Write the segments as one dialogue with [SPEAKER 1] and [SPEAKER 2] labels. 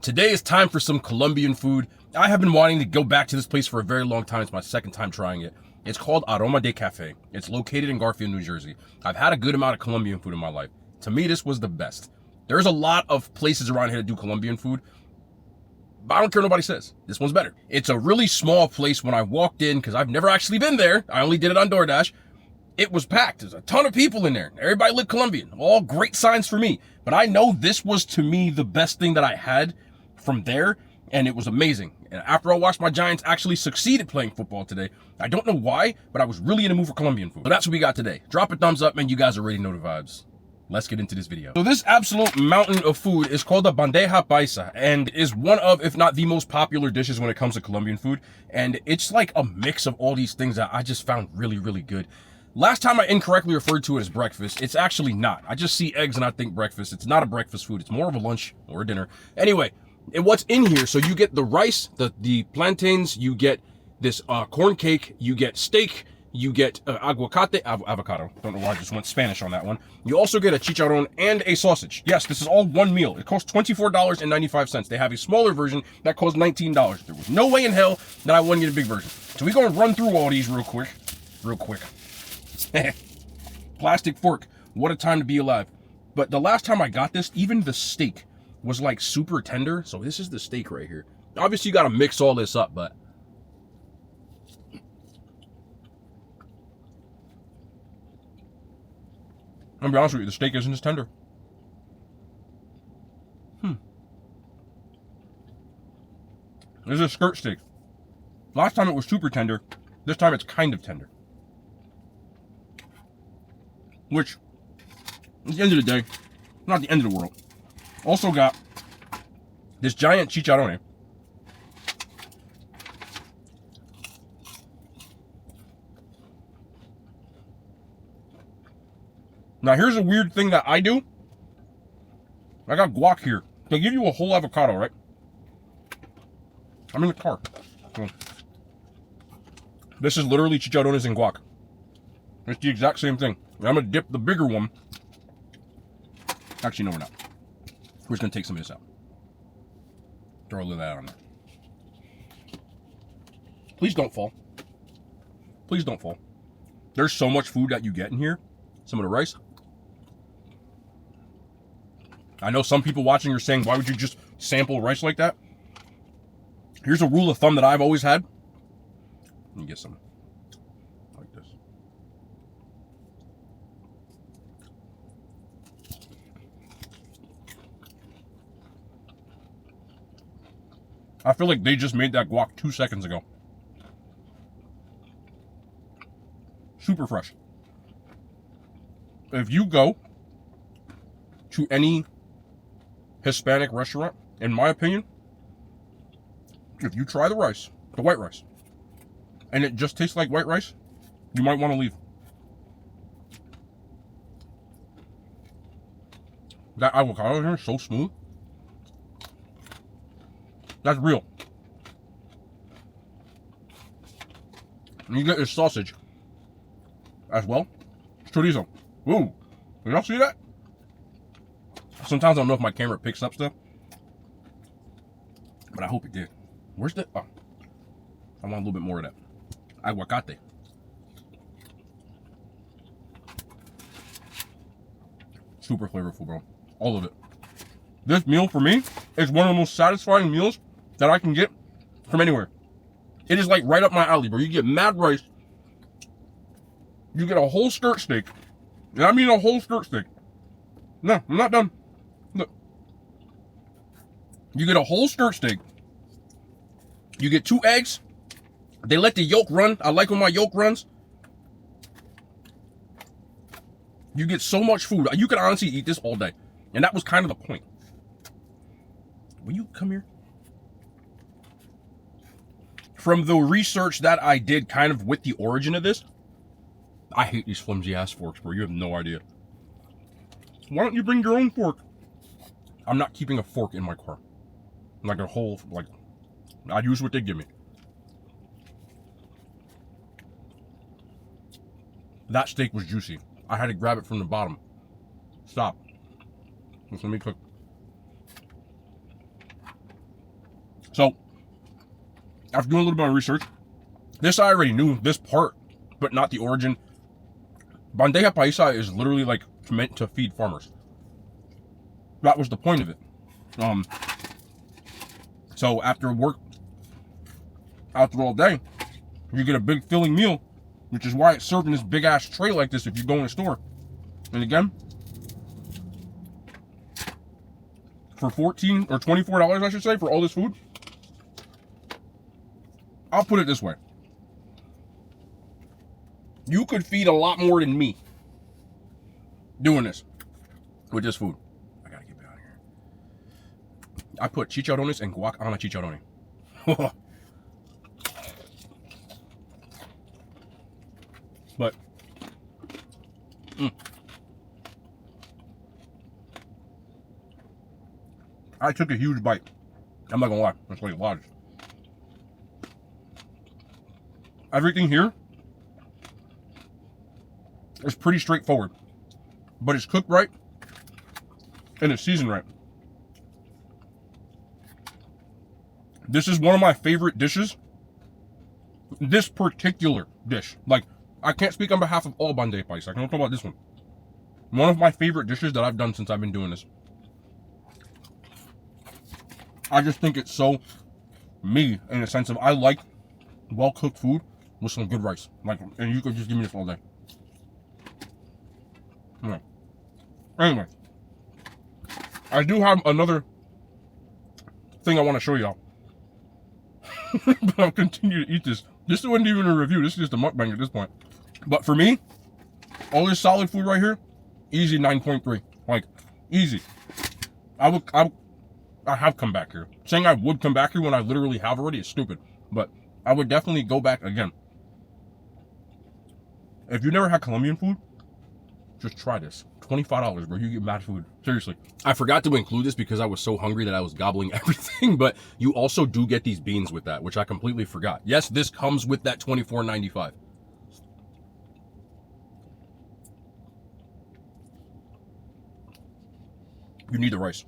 [SPEAKER 1] Today is time for some Colombian food. I have been wanting to go back to this place for a very long time. It's my second time trying it. It's called Aroma de Cafe. It's located in Garfield, New Jersey. I've had a good amount of Colombian food in my life. To me, this was the best. There's a lot of places around here that do Colombian food, but I don't care what nobody says. This one's better. It's a really small place. When I walked in, because I've never actually been there, I only did it on DoorDash, it was packed. There's a ton of people in there. Everybody looked Colombian. All great signs for me. But I know this was, to me, the best thing that I had from there, and it was amazing. And after I watched my Giants actually succeed at playing football today, I don't know why, but I was really in the mood for Colombian food. So that's what we got today. Drop a thumbs up, and you guys already know the vibes. Let's get into this video. So this absolute mountain of food is called the Bandeja Paisa, and is one of, if not the most popular dishes when it comes to Colombian food. And it's like a mix of all these things that I just found really, really good. Last time I incorrectly referred to it as breakfast. It's actually not. I just see eggs and I think breakfast. It's not a breakfast food. It's more of a lunch or a dinner. Anyway, and what's in here, so you get the rice, the plantains, you get this corn cake, you get steak, you get avocado. Don't know why I just went Spanish on that one. You also get a chicharron and a sausage. Yes, this is all one meal. It costs $24.95. They have a smaller version that costs $19. There was no way in hell that I wouldn't get a big version. So we're going to run through all these real quick. Plastic fork. What a time to be alive. But the last time I got this, even the steak was like super tender. So this is the steak right here. Obviously you got to mix all this up, but I'm gonna be honest with you, the steak isn't as tender. This is a skirt steak. Last time it was super tender. This time it's kind of tender. Which, at the end of the day, not the end of the world. Also got this giant chicharron. Now here's a weird thing that I do. I got guac here. They give you a whole avocado, right? I'm in the car. So this is literally chicharrones and guac. It's the exact same thing. And I'm going to dip the bigger one. Actually, no, we're not. We're just going to take some of this out. Throw a little of that on there. Please don't fall. Please don't fall. There's so much food that you get in here. Some of the rice. I know some people watching are saying, why would you just sample rice like that? Here's a rule of thumb that I've always had. Let me get some like this. I feel like they just made that guac 2 seconds ago. Super fresh. If you go to any Hispanic restaurant, in my opinion, if you try the rice, the white rice, and it just tastes like white rice, you might want to leave. That avocado here is so smooth. That's real. And you get your sausage as well. Chorizo. Whoa. Did y'all see that? Sometimes I don't know if my camera picks up stuff, but I hope it did. Where's the... Oh. I want a little bit more of that. Aguacate. Super flavorful, bro. All of it. This meal, for me, is one of the most satisfying meals that I can get from anywhere. It is like right up my alley, bro. You get mad rice. You get a whole skirt steak. And I mean a whole skirt steak. No, I'm not done. Look. You get a whole skirt steak. You get 2 eggs. They let the yolk run. I like when my yolk runs. You get so much food. You could honestly eat this all day. And that was kind of the point. Will you come here? From the research that I did kind of with the origin of this, I hate these flimsy ass forks, bro. You have no idea. Why don't you bring your own fork? I'm not keeping a fork in my car. Like a whole, like, I use what they give me. That steak was juicy. I had to grab it from the bottom. Stop. Just let me cook. So, after doing a little bit of research, this I already knew, this part, but not the origin. Bandeja Paisa is literally like meant to feed farmers. That was the point of it. So after work, after all day, you get a big filling meal, which is why it's served in this big ass tray like this if you go in a store. And again, for $14 or $24, I should say, for all this food, I'll put it this way. You could feed a lot more than me doing this with this food. I gotta get it out of here. I put chicharrones and guac on a chicharrone. But I took a huge bite. I'm not gonna lie, it's like large. Everything here is pretty straightforward, but it's cooked right and it's seasoned right. This is one of my favorite dishes. This particular dish, like, I can't speak on behalf of all Bandeja Paisa. I can only talk about this one. One of my favorite dishes that I've done since I've been doing this. I just think it's so me in the sense of I like well-cooked food with some good rice. Like, and you could just give me this all day. Yeah. Anyway, I do have another thing I want to show y'all. But I'll continue to eat this. This wasn't even a review. This is just a mukbang at this point. But for me, all this solid food right here, easy 9.3. Like, easy. I have come back here. Saying I would come back here when I literally have already is stupid. But I would definitely go back again. If you never had Colombian food, just try this. $25, bro. You get mad food. Seriously. I forgot to include this because I was so hungry that I was gobbling everything, but you also do get these beans with that, which I completely forgot. Yes, this comes with that $24.95. You need the rice.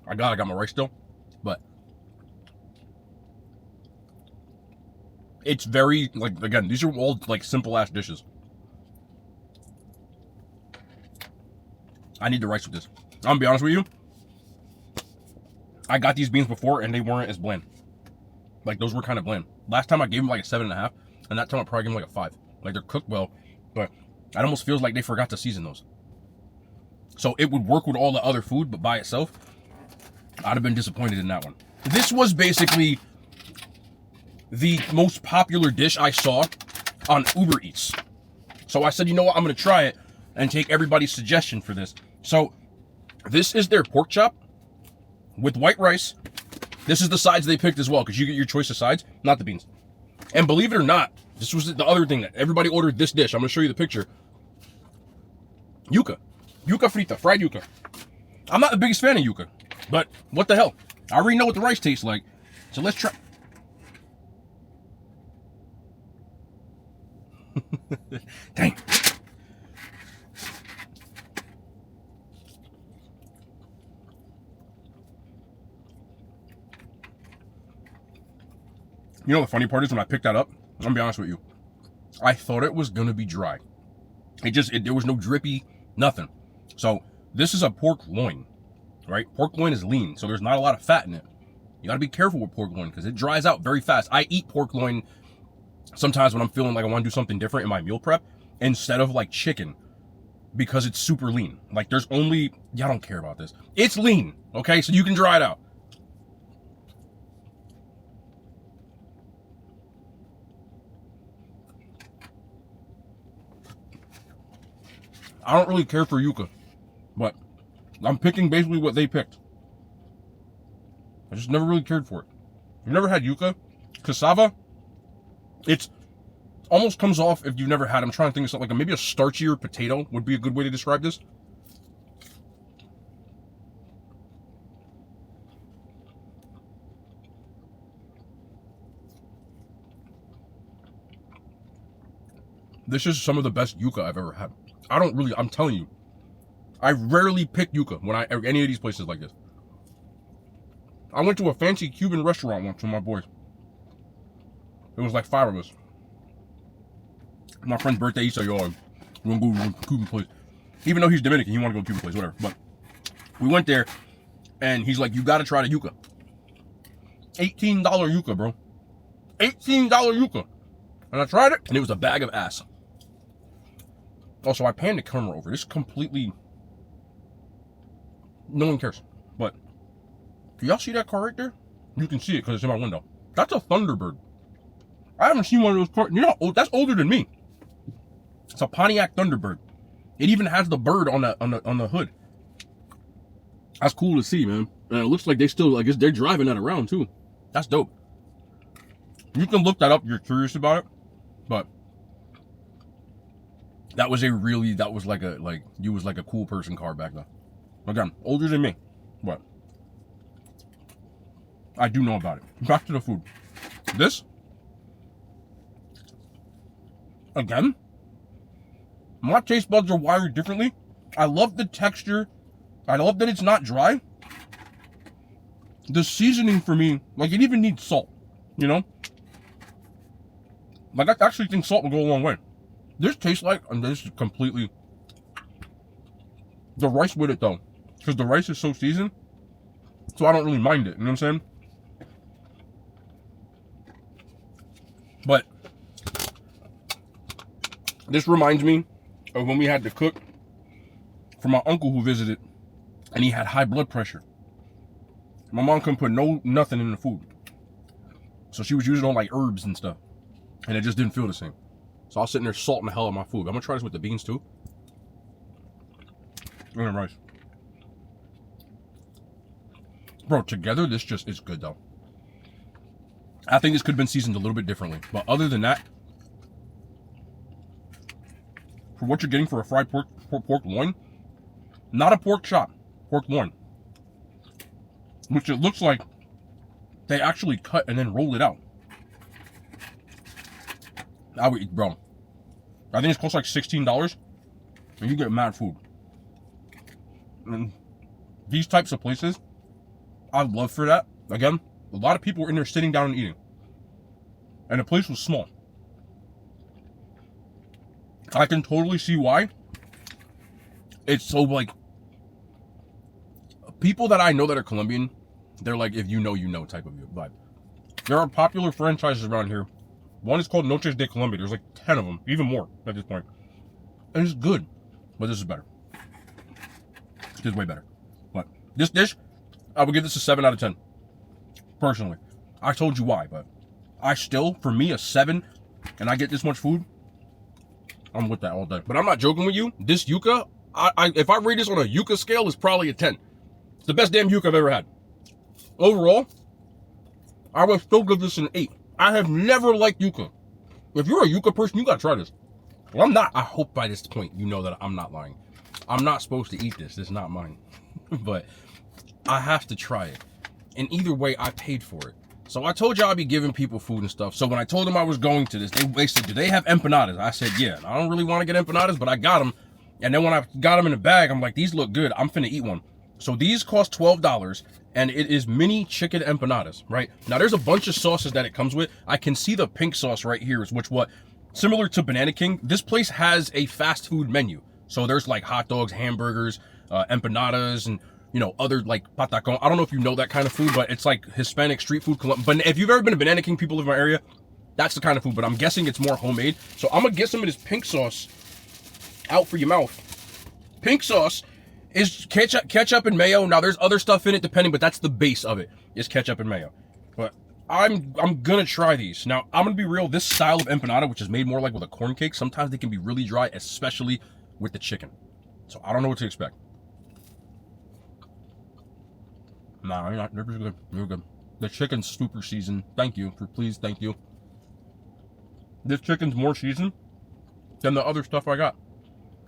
[SPEAKER 1] I got my rice still, but it's very, like, again, these are all like simple ass dishes. I need the rice with this. I'm gonna be honest with you. I got these beans before and they weren't as bland. Like, those were kind of bland. Last time I gave them like a 7.5, and that time I probably gave them like a 5. Like, they're cooked well, but it almost feels like they forgot to season those. So it would work with all the other food, but by itself, I'd have been disappointed in that one. This was basically the most popular dish I saw on Uber Eats. So I said, you know what, I'm gonna try it and take everybody's suggestion for this. So this is their pork chop with white rice. This is the sides they picked as well, because you get your choice of sides, not the beans. And believe it or not, this was the other thing that everybody ordered this dish. I'm gonna show you the picture. Yuca frita, fried yuca. I'm not the biggest fan of yuca, but what the hell? I already know what the rice tastes like, so let's try. Dang. You know the funny part is when I picked that up, I'm gonna be honest with you, I thought it was gonna be dry. There was no drippy, nothing. So this is a pork loin, right? Pork loin is lean, so there's not a lot of fat in it. You gotta be careful with pork loin because it dries out very fast. I eat pork loin sometimes when I'm feeling like I want to do something different in my meal prep instead of like chicken because it's super lean. Like, there's only, y'all don't care about this. It's lean, okay? So you can dry it out. I don't really care for yuca, but I'm picking basically what they picked. I just never really cared for it. You've never had yuca? Cassava? It's almost comes off, if you've never had, I'm trying to think of something like maybe a starchier potato would be a good way to describe this. This is some of the best yuca I've ever had. I'm telling you, I rarely pick yuca when any of these places like this. I went to a fancy Cuban restaurant once with my boys. It was like 5 of us. My friend's birthday, he said, yo, we're gonna go to a Cuban place. Even though he's Dominican, he wanted to go to a Cuban place, whatever. But we went there, and he's like, you gotta try the yuca. $18 yuca, bro. $18 yuca. And I tried it, and it was a bag of ass. Also, I panned the camera over. This is completely... No one cares. But, do y'all see that car right there? You can see it because it's in my window. That's a Thunderbird. I haven't seen one of those cars. You know, that's older than me. It's a Pontiac Thunderbird. It even has the bird on the hood. That's cool to see, man. And it looks like they still, I guess they're driving that around too. That's dope. You can look that up if you're curious about it. But that was like a cool person car back then. Again, older than me. But I do know about it. Back to the food. This, again, my taste buds are wired differently. I love the texture. I love that it's not dry. The seasoning for me, like, it even needs salt, you know? Like, I actually think salt will go a long way. This tastes like, and this is completely, the rice with it though, because the rice is so seasoned, so I don't really mind it, you know what I'm saying? But this reminds me of when we had to cook for my uncle who visited, and he had high blood pressure. My mom couldn't put nothing in the food, so she was using all like herbs and stuff, and it just didn't feel the same. So I was sitting there salting the hell out of my food. I'm gonna try this with the beans too. And the rice. Bro, together this just is good though. I think this could have been seasoned a little bit differently, but other than that, for what you're getting for a fried pork loin, not a pork chop, pork loin, which it looks like they actually cut and then roll it out. I would eat, bro. I think it's cost like $16, and you get mad food. And these types of places, I'd love for that. Again, a lot of people were in there sitting down and eating, and the place was small. I can totally see why. It's so like, people that I know that are Colombian, they're like, if you know type of vibe. There are popular franchises around here. One is called Noches de Colombia. There's like 10 of them, even more at this point. And it's good, but this is better. This is way better. But this dish, I would give this a 7 out of 10. Personally. I told you why, but I still, for me, a 7, and I get this much food, I'm with that all day. But I'm not joking with you. This yuca, if I rate this on a yuca scale, it's probably a 10. It's the best damn yuca I've ever had. Overall, I would still give this an 8. I have never liked yuca. If you're a yuca person, you gotta try this. Well, I'm not. I hope by this point you know that I'm not lying. I'm not supposed to eat this. This is not mine. But I have to try it. And either way, I paid for it. So I told you I'd be giving people food and stuff. So when I told them I was going to this, they said, do they have empanadas? I said, yeah. I don't really want to get empanadas, but I got them. And then when I got them in the bag, I'm like, these look good. I'm finna eat one. So these cost $12, and it is mini chicken empanadas, right? Now there's a bunch of sauces that it comes with. I can see the pink sauce right here, similar to Banana King, this place has a fast food menu. So there's like hot dogs, hamburgers, empanadas, and other like patacon. I don't know if you know that kind of food, but it's like Hispanic street food. But if you've ever been to Banana King, people live in my area, that's the kind of food. But I'm guessing it's more homemade. So I'm gonna get some of this pink sauce out for your mouth. Pink sauce is ketchup and mayo. Now there's other stuff in it depending, but that's the base of it, is ketchup and mayo. But I'm gonna try these. Now I'm gonna be real, this style of empanada, which is made more like with a corn cake, sometimes they can be really dry, especially with the chicken. So I don't know what to expect. Nah, you're not, they're good. You're good. The chicken's super seasoned. Thank you. Thank you. This chicken's more seasoned than the other stuff I got,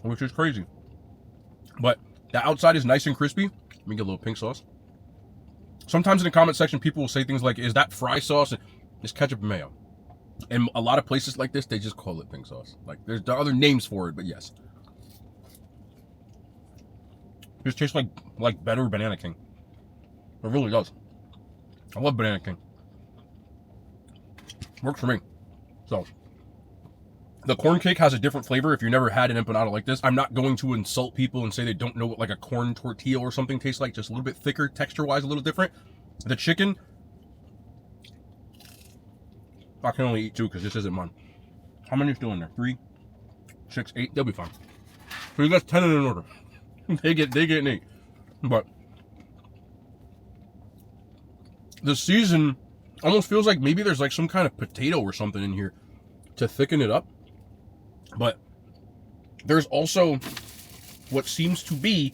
[SPEAKER 1] which is crazy. But the outside is nice and crispy. Let me get a little pink sauce. Sometimes in the comment section, people will say things like, is that fry sauce? It's ketchup and mayo. And a lot of places like this, they just call it pink sauce. Like, there are other names for it, but yes. This tastes like better Banana King. It really does. I love Banana King. Works for me. So, the corn cake has a different flavor. If you've never had an empanada like this, I'm not going to insult people and say they don't know what like a corn tortilla or something tastes like. Just a little bit thicker, texture-wise, a little different. The chicken, I can only eat 2 because this isn't mine. How many are still in there? 3, 6, 8. They'll be fine. So you got 10 in an order. they get an 8. But the season almost feels like maybe there's like some kind of potato or something in here to thicken it up. But there's also what seems to be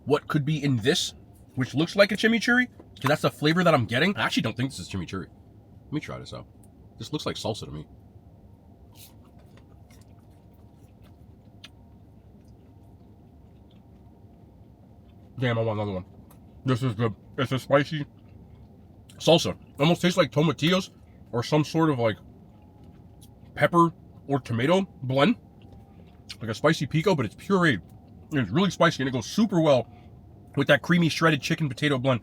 [SPEAKER 1] what could be in this, which looks like a chimichurri, because that's the flavor that I'm getting. I actually don't think this is chimichurri. Let me try this out. This looks like salsa to me. Damn, I want another one. This is good. It's a spicy salsa. Almost tastes like tomatillos or some sort of like pepper or tomato blend. Like a spicy pico, but it's pureed. And it's really spicy and it goes super well with that creamy shredded chicken potato blend.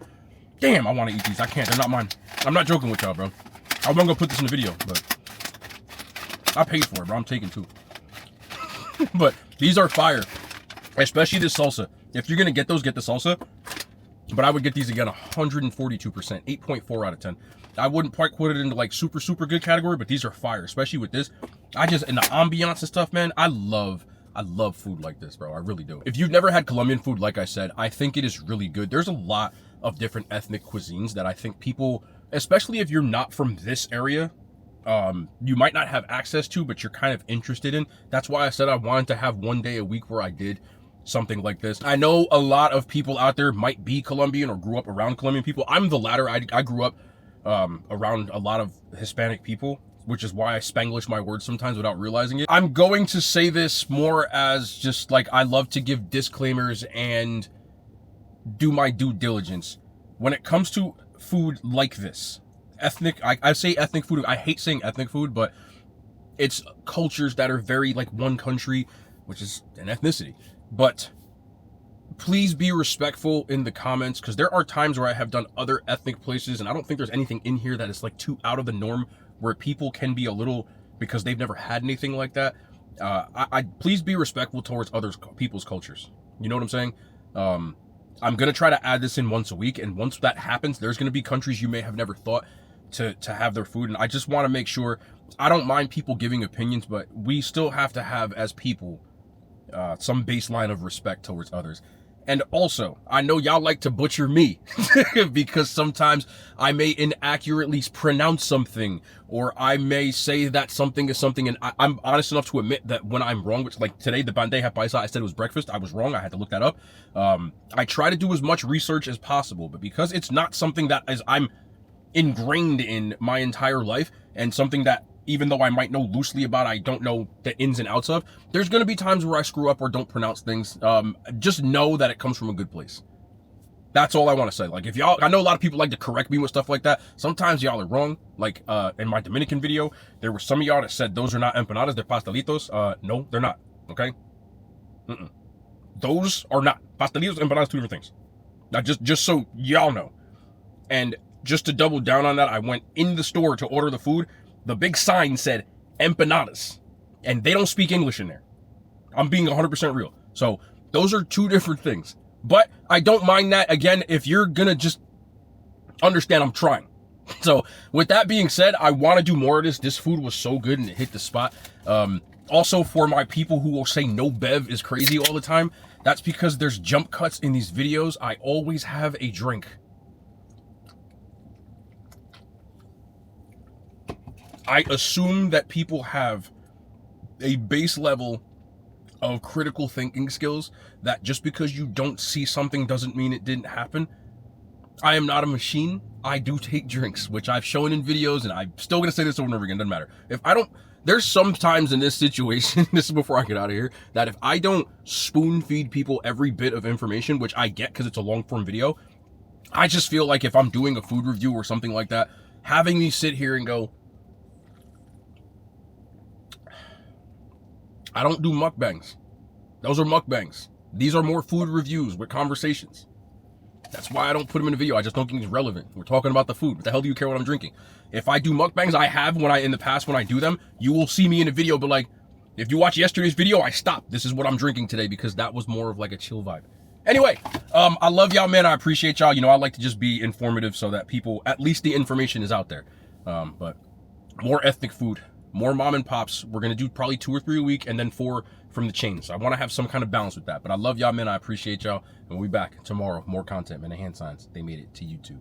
[SPEAKER 1] Damn, I want to eat these. I can't. They're not mine. I'm not joking with y'all, bro. I wasn't gonna put this in the video, but I paid for it, bro. I'm taking 2. But these are fire. Especially this salsa. If you're gonna get those, get the salsa. But I would get these again 142%, 8.4 out of 10. I wouldn't quite put it into like super good category, but these are fire, especially with this. And the ambiance and stuff, man. I love food like this, bro. I really do. If you've never had Colombian food, like I said, I think it is really good. There's a lot of different ethnic cuisines that I think people, especially if you're not from this area, you might not have access to, but you're kind of interested in. That's why I said I wanted to have one day a week where I did something like this. I know a lot of people out there might be Colombian or grew up around Colombian people. I'm the latter. I grew up around a lot of Hispanic people, which is why I Spanglish my words sometimes without realizing it. I'm going to say this more as just like I love to give disclaimers and do my due diligence. When it comes to food like this, ethnic, I say ethnic food, I hate saying ethnic food, but it's cultures that are very like one country, which is an ethnicity. But please be respectful in the comments, because there are times where I have done other ethnic places and I don't think there's anything in here that is like too out of the norm where people can be a little, because they've never had anything like that. I please be respectful towards other people's cultures. You know what I'm saying? I'm going to try to add this in once a week. And once that happens, there's going to be countries you may have never thought to have their food. And I just want to make sure, I don't mind people giving opinions, but we still have to have, as people, some baseline of respect towards others. And also, I know y'all like to butcher me because sometimes I may inaccurately pronounce something, or I may say that something is something, and I'm honest enough to admit that when I'm wrong, which like today, the Bandeja Paisa, I said it was breakfast. I was wrong. I had to look that up. I try to do as much research as possible, but because it's not something that I'm ingrained in my entire life, and something that, even though I might know loosely about, I don't know the ins and outs of, there's going to be times where I screw up or don't pronounce things. Just know that it comes from a good place. That's all I want to say. Like, if y'all, I know a lot of people like to correct me with stuff like that. Sometimes y'all are wrong. Like, in my Dominican video, there were some of y'all that said those are not empanadas, they're pastelitos. No, they're not. Okay? Those are not. Pastelitos and empanadas, 2 different things. Now, just so y'all know. And just to double down on that, I went in the store to order the food. The big sign said empanadas, and they don't speak English in there. I'm being 100% real. So those are 2 different things. But I don't mind that. Again, if you're gonna just understand, I'm trying. So with that being said, I want to do more of this. This food was so good and it hit the spot. Also, for my people who will say no bev is crazy all the time, that's because there's jump cuts in these videos. I always have a drink. I assume that people have a base level of critical thinking skills, that just because you don't see something doesn't mean it didn't happen. I am not a machine. I do take drinks, which I've shown in videos, and I'm still going to say this over and over again. Doesn't matter. If I don't, there's some times in this situation, this is before I get out of here, that if I don't spoon feed people every bit of information, which I get because it's a long form video, I just feel like if I'm doing a food review or something like that, having me sit here and go, I don't do mukbangs. Those are mukbangs. These are more food reviews with conversations. That's why I don't put them in a video. I just don't think it's relevant. We're talking about the food. What the hell do you care what I'm drinking? If I do mukbangs, I have in the past when I do them, you will see me in a video, but like, if you watch yesterday's video, I stopped. This is what I'm drinking today because that was more of like a chill vibe. Anyway, I love y'all, man. I appreciate y'all. You know, I like to just be informative so that people, at least the information is out there. But more ethnic food, more mom and pops. We're going to do probably 2 or 3 a week and then 4 from the chains. I want to have some kind of balance with that. But I love y'all, man. I appreciate y'all. And we'll be back tomorrow. More content, man. The hand signs, they made it to YouTube.